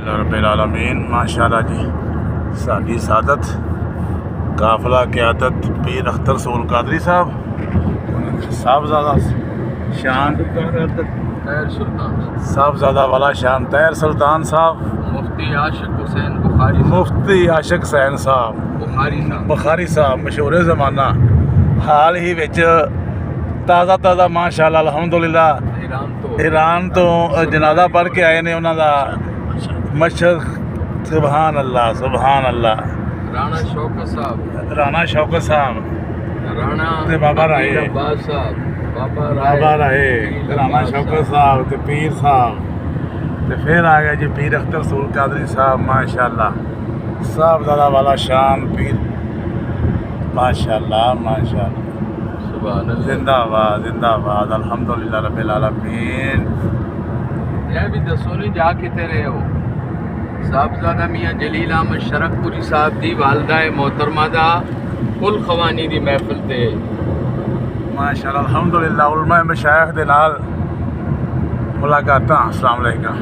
अल्हम्दुलिल्लाह रब्बिल आलमीन। माशाअल्लाह जी, साडी सादत काफिला क़यादत पीर अख्तर सूल कादरी साहब, साहबजादा शान साहबजादा वाला शान तैर सुल्तान साहब, मुफ्ती आशिक हुसैन साहब बुखारी साहब मशहूर ज़माना। हाल ही विच ताज़ा माशाअल्लाह अल्हम्दुलिल्लाह ईरान तो जनाजा पढ़ के आए ने उन्हां दा मशहद। सुभान अल्लाह राणा शौकत साहब ते बाबा राय राणा शौकत साहब ते पीर साहब ते फिर आ गया जी पीर अख्तर सूल कादरी साहब। माशाअल्लाह साहबजादा वाला शान पीर, माशाअल्लाह जिंदाबाद अल्हम्दुलिल्लाह रब्बिल आलमीन। यह भी दसो नहीं जा किते रहे हो। साहबजादा मियाँ जलील अहमद शरकपुरी साहब दी वालदा मोहतरमा दा कुल खवानी दी महफिल ते माशाअल्लाह अल्हम्दुलिल्लाह उलमा मशाइख दे नाल मुलाकातां। अस्सलाम वालेकुम।